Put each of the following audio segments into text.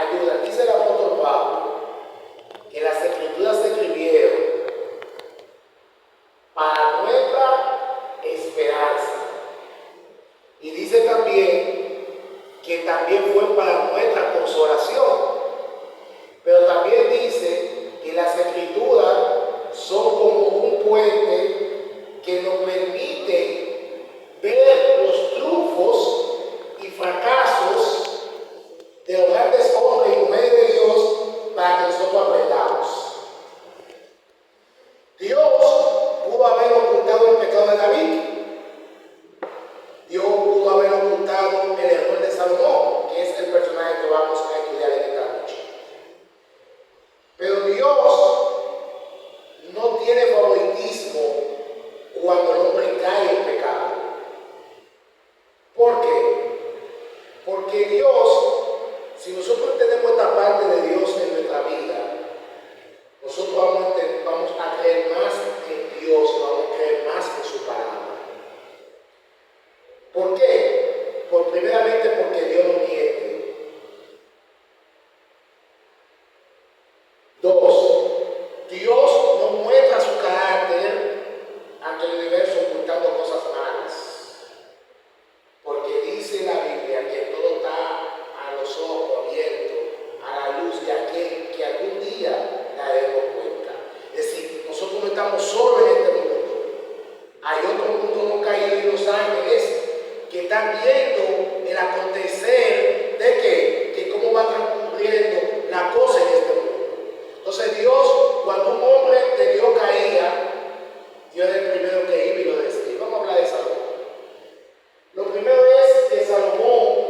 ayuda. Dice el apóstol Pablo que las escrituras se escribieron para nuestra esperanza. Y dice también que también fue para nuestra consolación. Pero también dice que las escrituras son como un puente que nos permite ver los triunfos y fracasos de los grandes hombres y mujeres de Dios para que nosotros aprendamos. Dios pudo haber ocultado el pecado de David. Dios pudo haber ocultado el error de Salomón, que es el personaje que vamos a estudiar en esta noche. Pero Dios no tiene favoritismo cuando el hombre cae en pecado. ¿Por qué? Porque Dios, si nosotros tenemos esta parte de Dios en nuestra vida, nosotros vamos a creer más en Dios, vamos a creer más en su palabra. ¿Por qué? Primeramente porque Dios no miente. Dos, Dios no muestra su carácter ante el universo ocultando cosas malas. Porque dice la Biblia que todo está a los ojos abiertos, a la luz de aquel que algún día daremos cuenta. Es decir, nosotros no estamos solos en este mundo. Hay otro mundo no caído en los ángeles que están viendo el acontecer de que cómo va transcurriendo la cosa en este mundo. Entonces Dios, cuando un hombre de Dios caía, Dios era el primero que iba y lo decía. Vamos a hablar de Salomón. Lo primero es que Salomón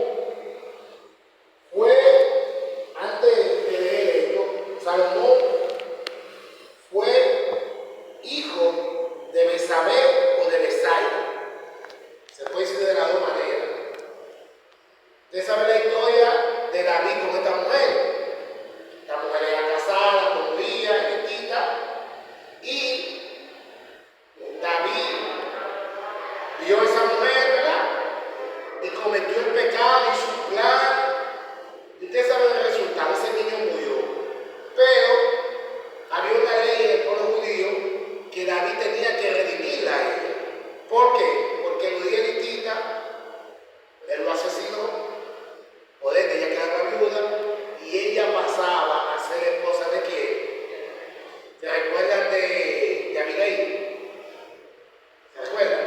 fue, antes de leer esto, Salomón fue hijo de Besabé o de Besaida. Se puede decir de las dos maneras. Usted sabe la historia de David con esta mujer. Esta mujer era casada con Uría, Etita, y David vio a esa mujer, ¿verdad? Y cometió el pecado, hizo un plan. Y usted sabe el resultado, ese niño murió. Pero había una ley en el pueblo judío que David tenía que redimirla a ella. ¿Por qué? Porque Uría y Etita, él lo asesinó. Por ende, ella quedaba viuda y ella pasaba a ser esposa de quién. ¿Se recuerdan de Abigail? ¿Se recuerdan?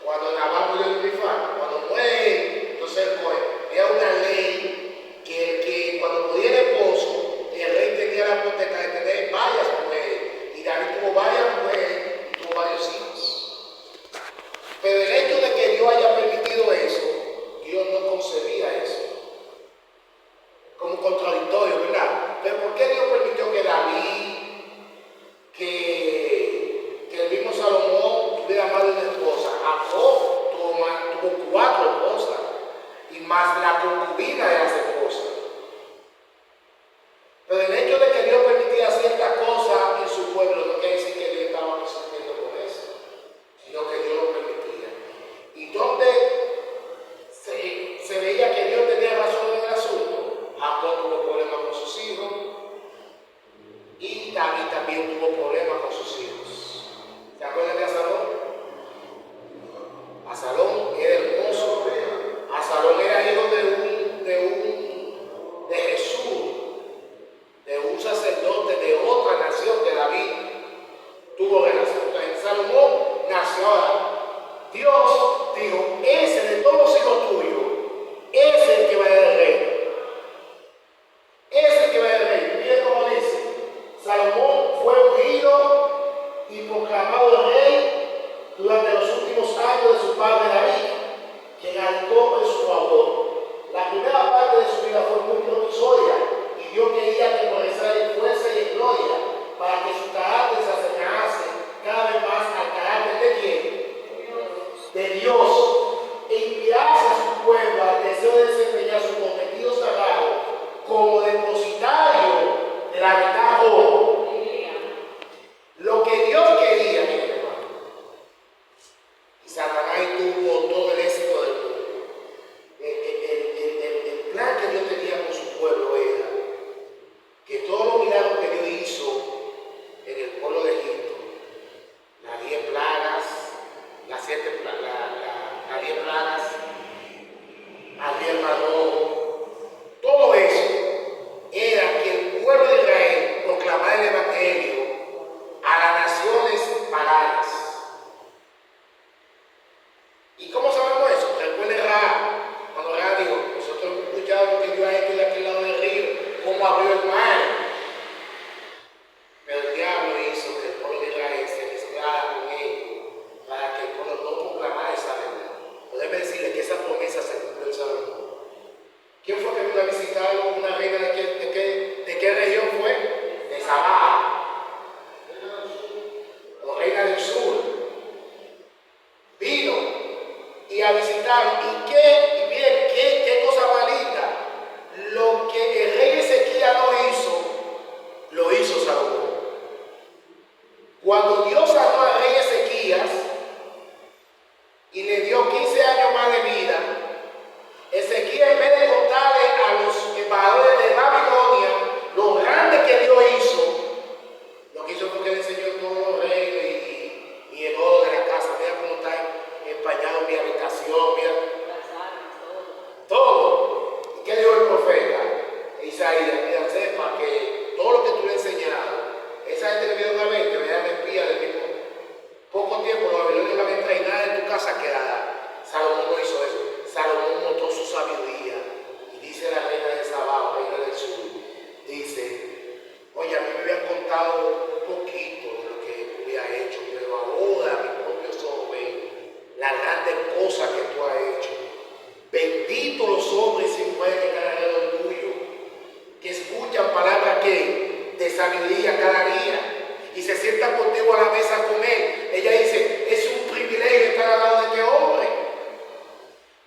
Cuando Nabal murió en Rifá, cuando muere, entonces era una ley que cuando muriera el esposo, el rey tenía la potestad de tener varias mujeres. Y David tuvo varias mujeres y tuvo varios hijos. Pero el hecho de que Dios haya permitido eso, Dios no concebía eso. Como contradictorio, ¿verdad? Pero ¿por qué Dios permitió que David, que el mismo Salomón tuviera más de una esposa? Jacob tuvo 4 esposas y más la concubina de las esposas. Pero el hecho de que Dios permitiera ciertas cosas en su pueblo no quiere decir que Dios estaba resolviendo con eso, sino que Dios lo permitía. Y donde se veía que Dios tenía razón en el asunto, Jacob tuvo problemas con sus hijos y David también tuvo problemas con sus hijos. ¿Se acuerdan de Absalón? Absalón era hermoso. Absalón era hijo de Jesús, de un sacerdote de otra nación que David tuvo relación. Entonces Salomón nació ahora. Dios dijo, ese de todos los hijos tuyos, ese es el que va a ser el rey. Ese es el que va a ser el rey. Miren cómo dice. Salomón fue ungido y proclamado rey durante los últimos años de su padre David, quien actuó en su favor. La primera parte de su vida fue muy promisoria y Dios quería que progresara en fuerza y en gloria para que su carácter se asemejase cada vez más al carácter de quién? De Dios, e inspirarse a su pueblo al deseo de desempeñar su cometido sagrado como depositario de la verdad joven. Lo que Dios quería, mi hermano, y Satanás tuvo todo el éxito del mundo. El plan que Dios tenía con su pueblo era y el Mar Rojo. Todo eso era que el pueblo de Israel proclamara el Evangelio a las naciones paganas. ¿Y cómo sabemos eso? Recuerden Rahab, cuando Rahab dijo, nosotros hemos escuchado lo que Dios ha hecho de aquel lado del río, cómo abrió el mar. Pero el diablo hizo que el pueblo de Israel se mezclara con ellos para que el pueblo no proclamara esa verdad. Podemos decirle que esa promesa se cumplió en Salomón. ¿Quién fue que vino a visitarlo? Una reina de qué región fue? De Sabá, la reina del sur. Vino y a visitarlo. Y miren, qué cosa más linda. Lo que el rey Ezequías no hizo, lo hizo Salomón. Cuando Dios sanó al rey Ezequías y le dio 15 años más de vida, Ezequías, en vez de contarle a los embajadores de Babilonia lo grande que Dios hizo, lo que hizo fue que le enseñó todos los reinos y el oro de la casa. Mira cómo está empañado mi habitación, mira. Todo. ¿Y qué dijo el profeta Isaías? Mira, sepa que todo lo que tú le has enseñado, esa gente que viene una vez, que vean espía del mismo. Poco tiempo los babilonios van a entrar y nada en tu casa quedará. Salomón no hizo eso. Salomón mostró su sabiduría. Y dice la reina de Sabá, reina del sur, dice, oye, a mí me habían contado un poquito de lo que tú habías hecho, pero ahora mi propio ojos ven las grandes cosas que tú has hecho. Benditos los hombres y mujeres que están alrededor tuyo, que escuchan palabras que de sabiduría cada día y se sientan contigo a la mesa a comer. Ella dice, es un privilegio estar al lado de este hombre.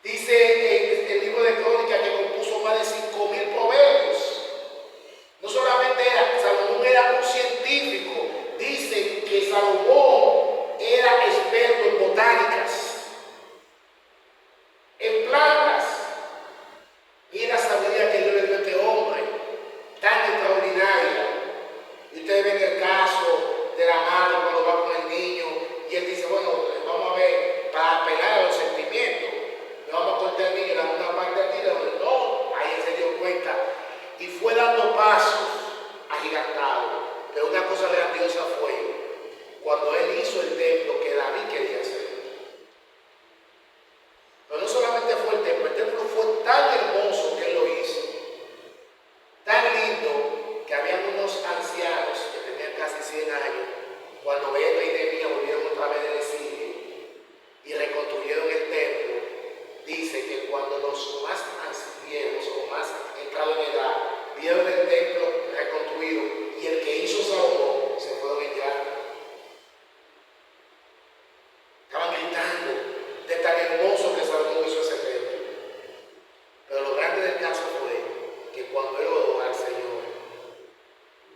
Dice el libro de Crónicas que compuso más de 5,000 proverbios. No solamente Salomón era un científico, dicen que Salomón era experto en botánicas, en plantas. Y la sabiduría que Dios le dio a este hombre, tan extraordinaria. Y ustedes ven el caso de la madre cuando va con el niño y él dice, bueno, vamos a ver, para apelar a los sentimientos, le vamos a cortar al niño, le damos una parte a ti, no, ahí él se dio cuenta y fue dando pasos agigantados. Pero una cosa grandiosa fue cuando él hizo el templo que David quería hacer. Pero no solamente fue el templo fue tan hermoso que él lo hizo, tan lindo, que había unos ancianos que tenían casi 100 años, cuando veían la Nehemías volvieron otra vez del exilio y reconstruyeron el templo. Dice que cuando los más ancianos o más entrados en edad vieron el templo reconstruido y el que hizo Salomón, se fueron en llanto. Estaban gritando de tan hermoso que Salomón hizo ese templo. Pero lo grande del caso fue que cuando él oró al Señor,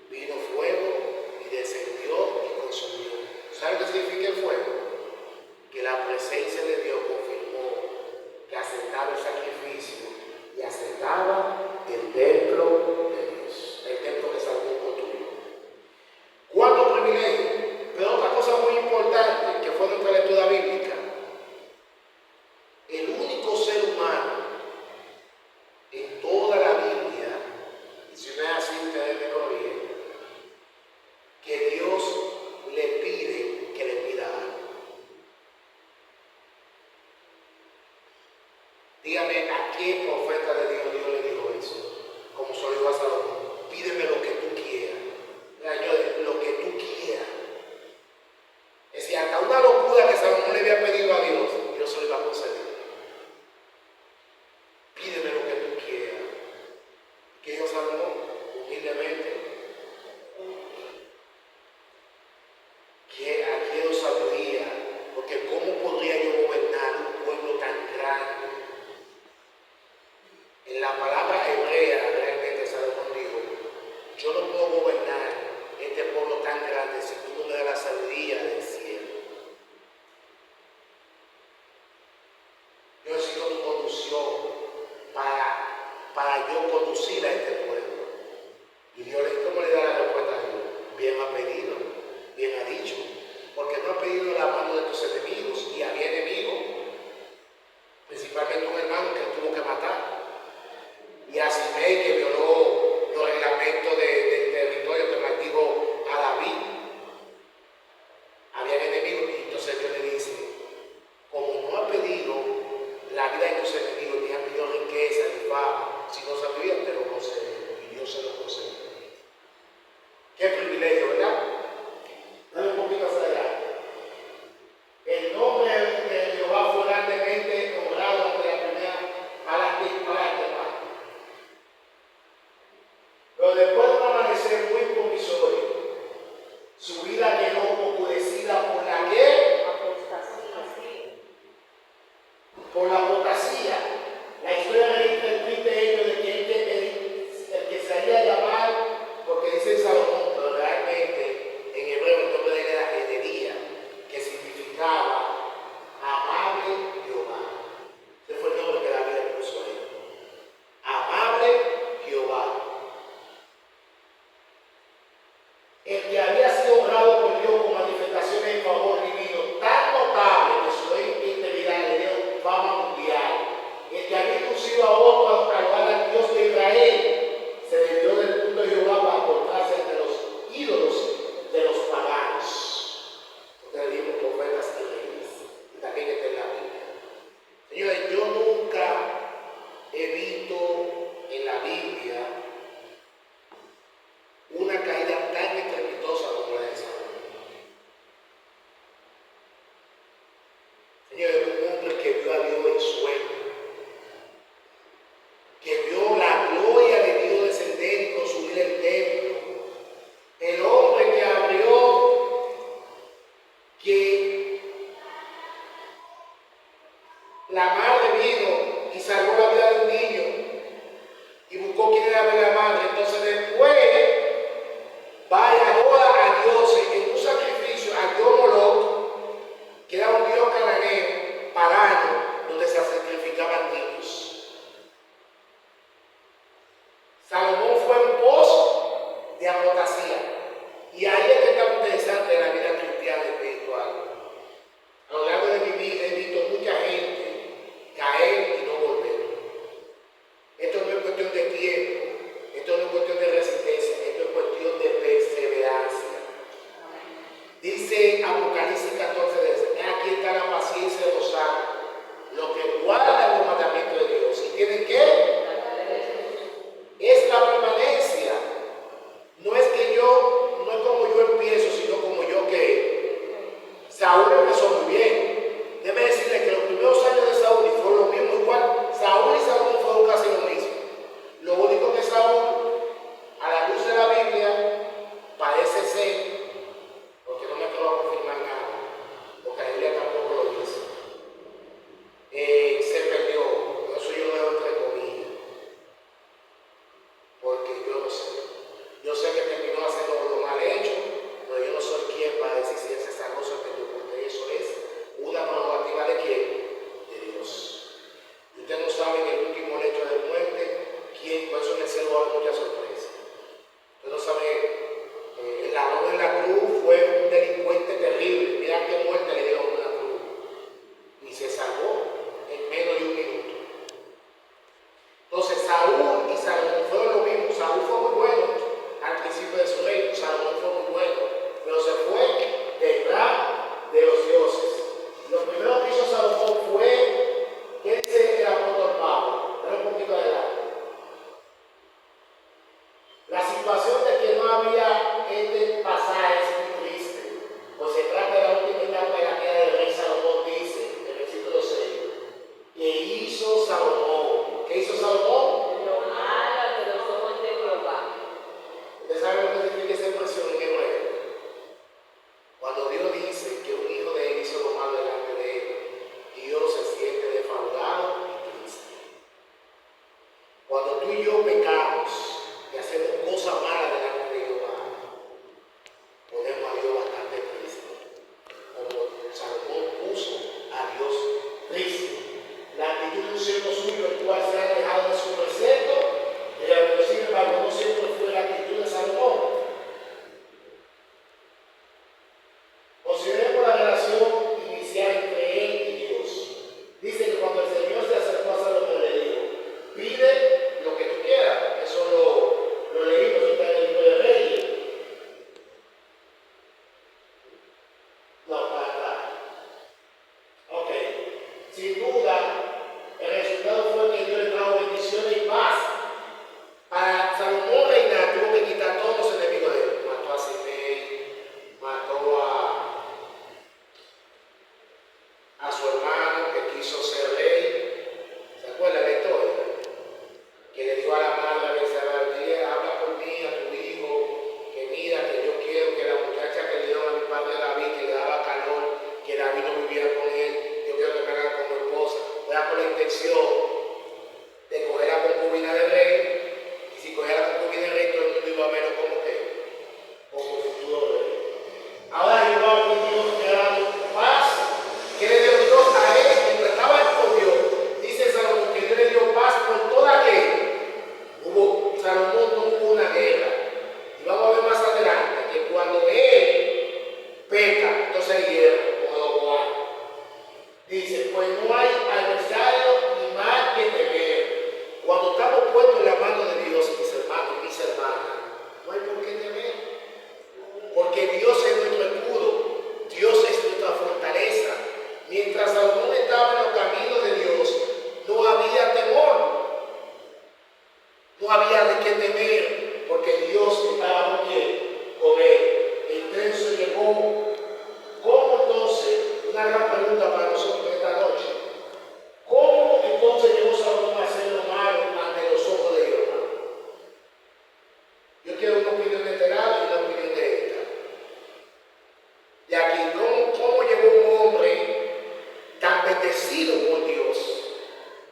vino fuego y descendió y consumió. ¿Sabe qué significa el fuego? Que la presencia de Dios confirmó que aceptaba el sacrificio y aceptaba el templo de Dios, el templo que Salomón construyó. Cuatro privilegios, pero otra cosa muy importante que fue nuestra lectura bíblica. El único ser humano en toda la Biblia, y si no es así ustedes me corrigen, que Dios le pide que le pida algo. Dígame, ¿a qué profeta de Dios le dijo eso? Como se lo dijo a Salomón, pídeme lo que tú quieras. Señor, lo que tú quieras. Es decir, hasta una locura que Salomón le había pedido a Dios, Dios se lo iba a conceder. Pídeme lo que tú quieras. ¿Qué dijo Salomón? Humildemente. Quiero sabiduría, porque ¿cómo podría yo gobernar un pueblo tan grande? En la palabra hebrea realmente Salomón dijo, yo no puedo gobernar este pueblo tan grande si tú no me das la sabiduría del cielo. Yo necesito tu conducción para yo conducir a este pueblo. Y Dios, ¿cómo le da la respuesta a Dios? Bien ha pedido, bien ha dicho, porque no ha pedido la mano de tus enemigos, y había enemigos, principalmente un hermano que tuvo que matar. la Biblia una caída tan estrepitosa como la de Saúl. Señor, es un hombre que vio a Dios en sueño, que vio la gloria de Dios descender y consumir el templo. El hombre que abrió, que la madre vino y salvó la vida de un niño y buscó quién era la madre. Entonces después va y adora a Dios en un sacrificio a Dios Moloch, que era un dios cananeo pagano, donde se sacrificaban niños. Salomón fue un pozo de apostasía. Y ahí es que está muy interesante de la vida cristiana y espiritual. A lo largo de mi vida he visto mucha gente caer y no volver. Esto no es cuestión de tiempo, esto no es cuestión de resistencia, esto es cuestión de perseverancia. Dice Apocalipsis 14:10, aquí está la paciencia de los santos, los que guardan los mandamientos de Dios. ¿Y tienen qué? Es la permanencia. No es que no es como yo empiezo, sino como yo que Saúl empezó muy bien. Déjeme decirle que los primeros años de Saúl fue lo mismo, igual. Saúl y Saúl fueron casi lo mismo. Lo único que Saúl, a la luz de la Biblia, parece ser, porque no me atrevo a confirmar nada, porque la Biblia tampoco lo dice, se perdió. Por eso yo lo veo entre comillas, porque yo no sé. Yo sé que terminó haciendo lo mal hecho, pero yo no soy quien para decir si ese salvo se perdió, porque eso es una prerrogativa de quién, de Dios. Y usted no sabe en el último lecho de muerte quién, por eso en el cielo va a haber mucha sorpresa. Usted no sabe, el ladrón en la cruz fue un delincuente terrible, mira qué muerte le dieron en la cruz, y se salvó en menos de un minuto. Entonces Saúl y Salomón fueron lo mismo. Saúl fue muy bueno al principio de su reino, Salomón fue muy bueno, pero se fue detrás de los dioses. Lo primero que hizo Salomón fue, ¿qué dice el apóstol Pablo? Dale un poquito adelante. La situación de que no había este pasaje es muy triste, pues se trata de la última etapa de la vida del rey Salomón, dice, en el versículo 6, que hizo Salomón. ¿Qué hizo Salomón? ¿Usted sabe lo que significa esa expresión en hebreo? Cuando Dios dice que un hijo de él hizo lo malo delante de él, Dios se siente defraudado y triste. Cuando tú y yo pecamos y hacemos cosas malas delante de Jehová, ponemos a Dios bastante triste. Como Salomón puso a Dios triste. La actitud de un siervo suyo, el cual se ha alejado de su precepto, pero sin embargo no siempre fue la actitud de Salomón. Consideremos la relación inicial entre él y Dios. Dice que cuando el Señor se acercó a Salomón le dijo, pide lo que tú quieras. Eso lo leímos, eso está en el libro de Reyes. No, para atrás. Ok. Sin duda, el resultado fue que Dios le trajo bendiciones y paz. Para Salomón reinar tuvo que quitar todos los enemigos de él. Mató a Simei, mató a su hermano que quiso ser rey. ¿Se acuerda la historia? Que le dijo a la madre a Betsabé, habla por mí a tu hijo, que mira que yo quiero que la muchacha que le dio a mi padre David, que le daba calor, que David no viviera con él, yo quiero que me haga como esposa. Era con la intención de coger la concubina del rey, y si cogía la concubina del rey, todo el mundo iba a verlo como que, como futuro rey. Ahora Jehová permitió que era paz, que le dio Dios a él, mientras estaba con Dios. Dice Salomón que Dios le dio paz por toda que Salomón no hubo una guerra. Y vamos a ver más adelante que cuando él peca, entonces hay guerra, como lo Juan. Dice, pues no hay adversario ni mal que temer. Cuando estamos puestos en la mano de Dios, mis hermanos y mis hermanas, no hay por qué temer. Porque Dios es nuestro escudo, Dios es nuestra fortaleza. Mientras Salomón estaba en los caminos de Dios, no había temor. No que temer, porque Dios estaba con él. Entonces llegó. ¿Cómo entonces? Una gran pregunta para nosotros esta noche. ¿Cómo entonces llegó Salomón a hacer lo malo ante los ojos de Jehová? Yo quiero una opinión de este lado y una opinión de esta. De aquí, ¿cómo llegó un hombre tan bendecido por Dios?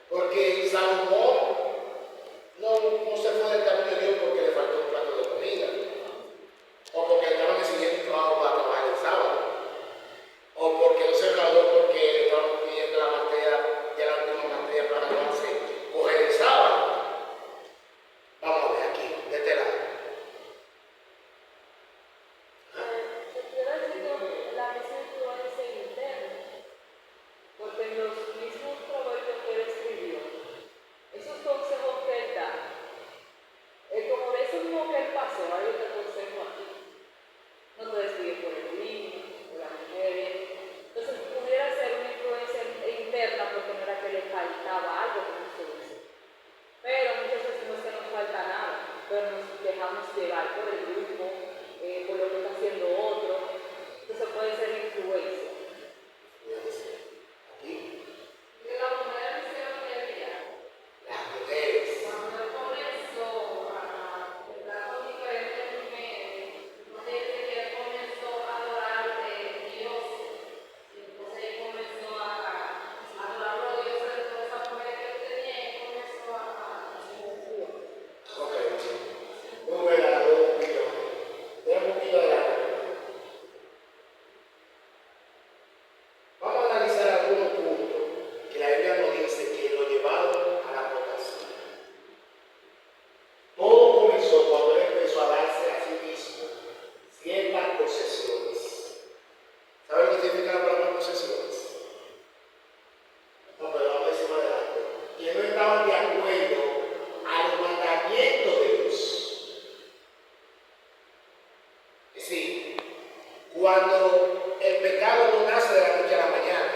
Porque Salomón no se fue del camino de Dios porque le faltó un plato de comida, o porque le estaban exigiendo trabajo para trabajar el sábado, o porque no se graduó porque le estaban pidiendo la materia, ya la última materia para graduarse, coger el sábado. Vamos a ver aquí, de este lado. La influencia interna, porque en los mismos proverbios que él escribió, esos consejos que él da, como de eso mismo que él pasó, hay otro consejo aquí. No te desvíes por el niño, por la mujer. Entonces pudiera ser una influencia interna porque no era que le faltaba algo, como se dice. Pero muchas veces no es que nos falta nada, pero nos dejamos llevar por el grupo, por lo que está haciendo otro. Entonces puede ser influencia. Aquí. De la mujer hicieron teoría. Las mujeres. Cuando él comenzó a hablar con diferentes mujeres, desde que él comenzó a adorar a Dios, y entonces él comenzó a adorar a Dios de todas esas mujeres que él tenía, y comenzó a Ok. Muy buena la opinión. Deja un poquito adelante. Vamos a analizar algunos puntos que la Biblia nos dice que lo llevaron a la apostasía. Todo comenzó cuando él empezó a darse a sí mismo ciertas posesiones. ¿Saben lo que significa la palabra posesiones? No, pero vamos a decir más adelante. Que no estaban de acuerdo a los mandamientos de Dios. Es decir, cuando el pecado no nace de la noche a la mañana,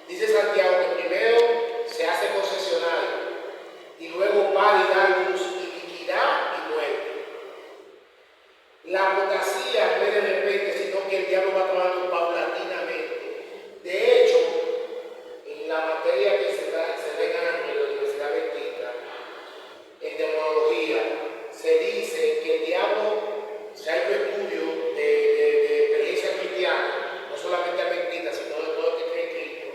dice Santiago que primero se hace concesionario y luego va y da luz, iniquidad y muerte. La apostasía no es de repente, sino que el diablo va trabajando paulatinamente. De hecho, en la materia que se ve ganando en la Universidad Adventista, en demonología, se dice que el diablo, se ha hecho estudio de experiencia cristiana, no solamente adventista, sino de todo el que cree en Cristo,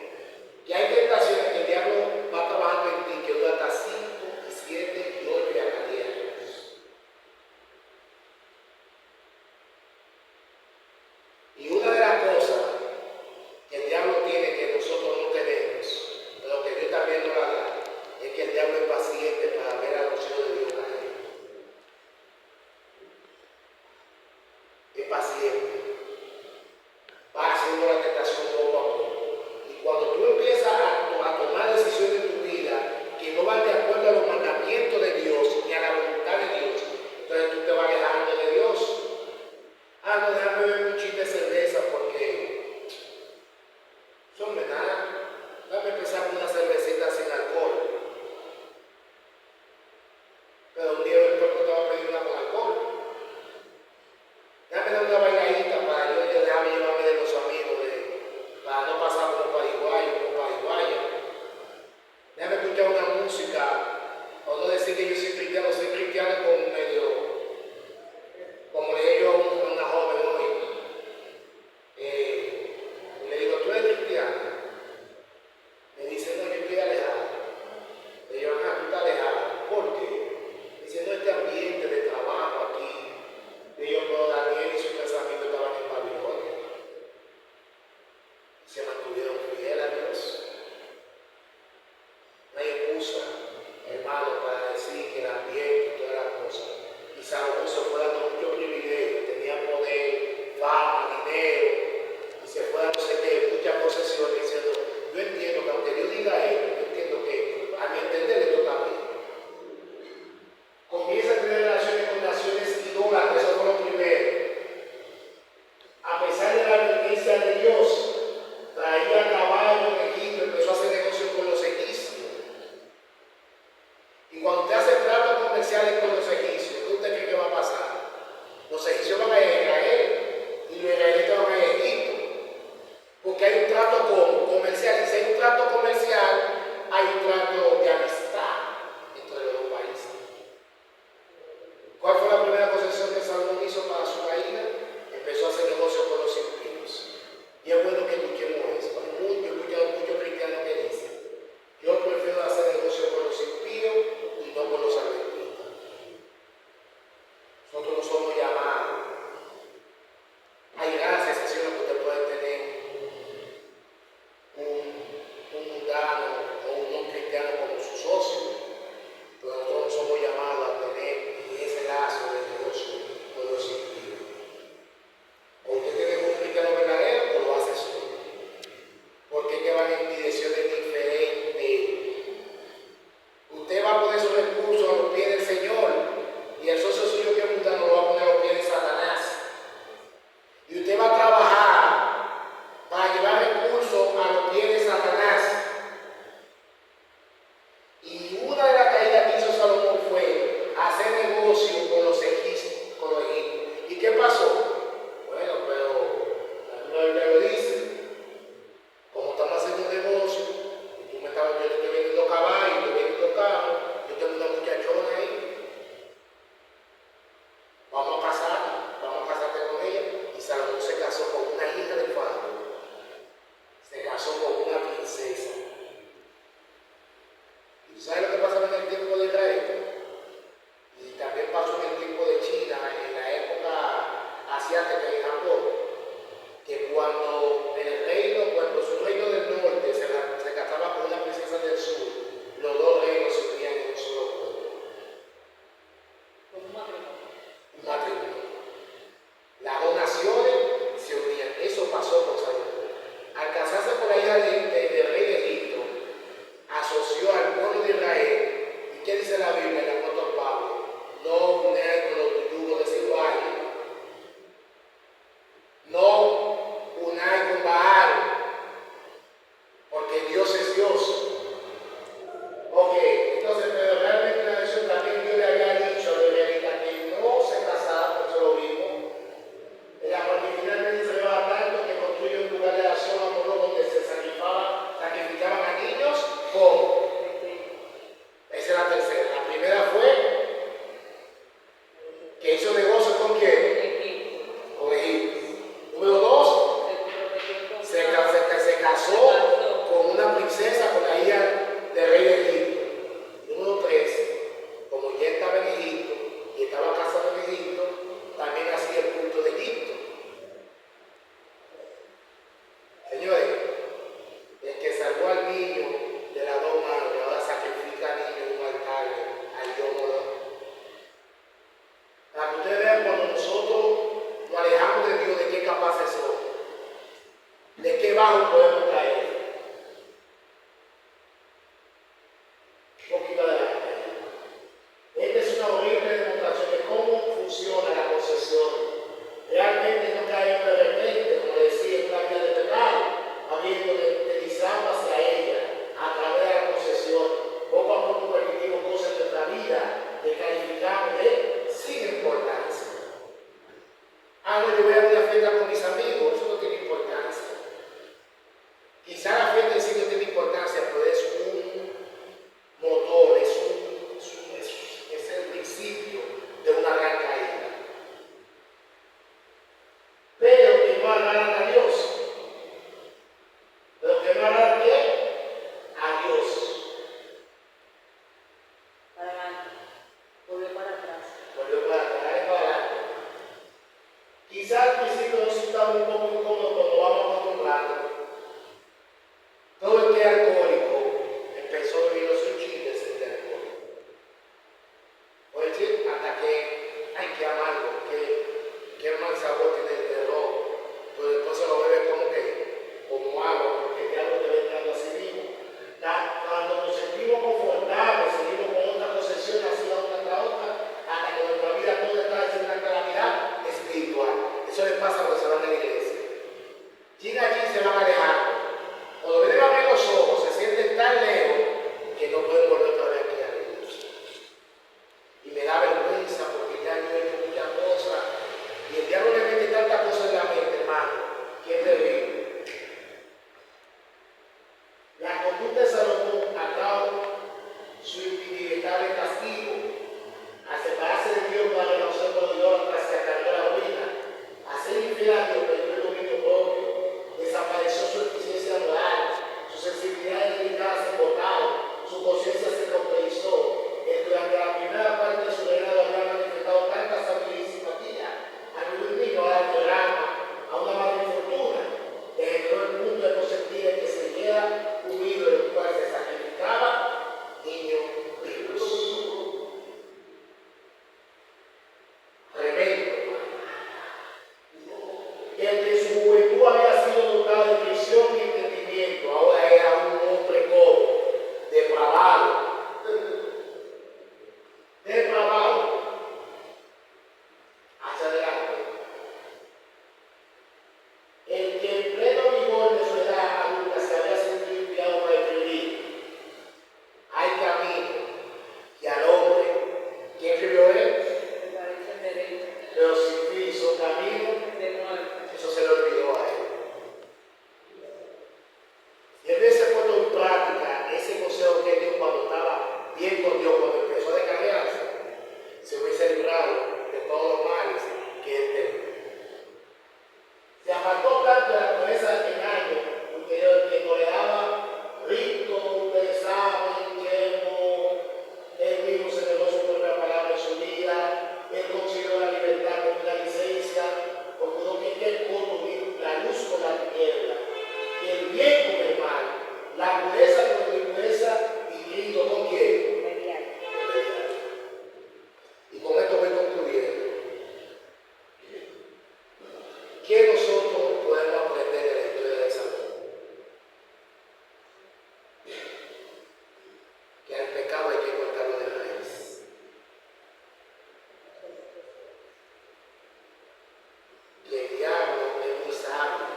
que hay tentaciones que el diablo va trabajando en ti que dura hasta 5, 7, 8 y hasta 10 años. Y una de las cosas que el diablo tiene que nosotros no tenemos, pero que Dios también nos la da, es que el diablo es paciente para ver a los hijos de Dios caer. Es paciente. Va haciendo la tentación poco a poco. Y cuando tú empiezas a tomar decisiones en tu vida que no van de acuerdo a los mandamientos de Dios ni a la voluntad de Dios, entonces tú te vas alejando de Dios. No, déjame beber un chiste de cerveza porque son de nada. Déjame empezar con una cervecita sin alcohol. Pero un día el cuerpo te va a pedir una con alcohol. Déjame dar una bailadita para yo déjame llevarme de los amigos, para no pasar como paraguayo. Déjame escuchar una música, o no decir que yo soy cristiano con medio, como le digo yo a una joven hoy. Le digo, ¿tú eres cristiana? Me dice, no, yo estoy alejado. Le digo, tú estás alejado. ¿Por qué? Dice, no, este ambiente de trabajo. hacer tratos comerciales con los egipcios, ¿qué usted cree que va a pasar? Los egipcios van a ir a Israel y los israelitas van a ir a Egipto. Porque hay un trato comercial, y si hay un trato comercial, hay un trato de amistad entre los dos países. ¿Cuál fue la primera concesión que Salomón hizo para su caída? Empezó a hacer negocios con los impíos. Y es bueno que escuchemos eso. Yo he escuchado muchos cristianos que dicen: yo prefiero hacer negocios con los impíos y no con los adventistas. Nosotros no somos llamados. Hay grandes excepciones que usted puede tener un mundano o un no cristiano como él consiguió la libertad con una licencia, porque no tiene el coto, la luz con la tiniebla, el bien con el mal, la pureza con la impureza y Cristo con quién. Y con esto voy concluyendo. ¿Qué nosotros podemos aprender de la historia de Salomón? Que al pecado hay que cortarlo de raíz. Que el diablo es muy sabio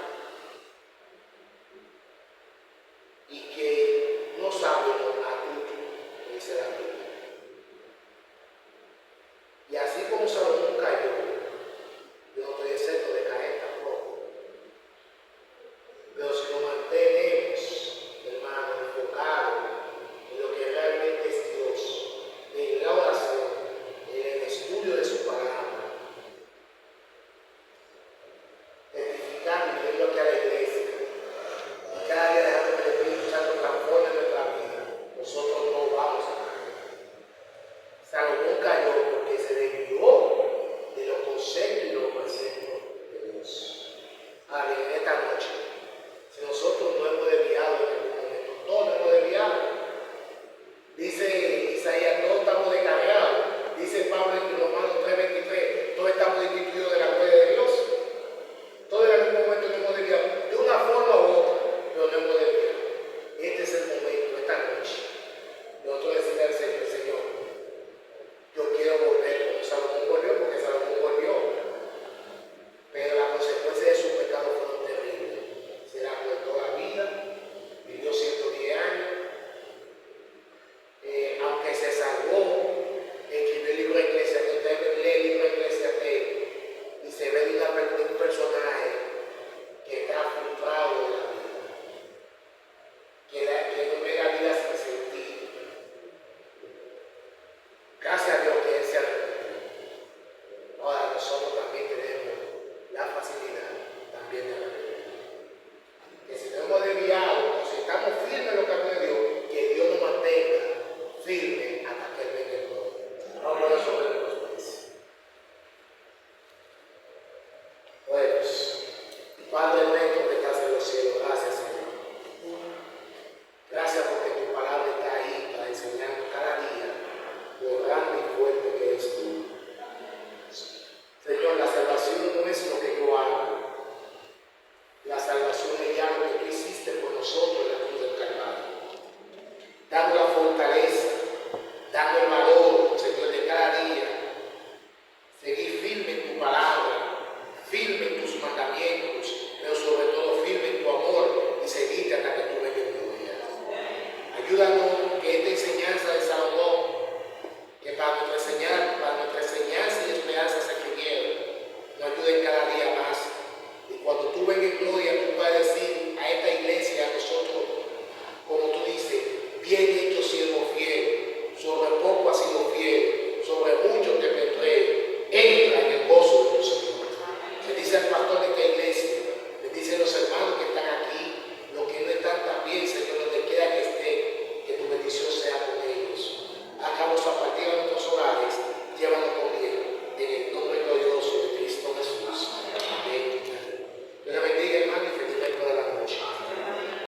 y que no sabe lo astuto, dice la Biblia. Y así como Salomón cayó, yo no estoy exento de caer tampoco. Pero si nos mantenemos, hermano, enfocados en lo que realmente es Dios, en la oración, en el estudio de su palabra, edificando y viendo aquí a la iglesia, y cada día dejando que el Espíritu Santo transforme nuestra vida, nosotros no vamos a caer. Salomón cayó porque se desvió de los conceptos y los preceptos de Dios. Ahora bien, en esta noche, si nosotros no hemos desviado en algún momento, todos hemos desviado. Dice Isaías, todos estamos descarriados. Dice Pablo en Romanos 3:23, todos estamos destituidos de la gloria de Dios. Todos en algún momento no hemos desviado, de una forma u otra, pero no hemos desviado. Este es el momento, esta noche, nosotros decirle al Señor, Señor, yo quiero volver como Salomón volvió, porque Salomón volvió. Pero las consecuencias de su pecado fueron terribles. Se la cortó la vida, vivió 110 años. Aunque se salvó, escribió el libro de Eclesiastés. Usted lee el libro de Eclesiastés y se ve de un personaje que está frustrado de la vida, que no ve la vida sin sentido. Gracias a Dios que él se arrepintió. Ahora nosotros también tenemos la facilidad también de arrepentirnos.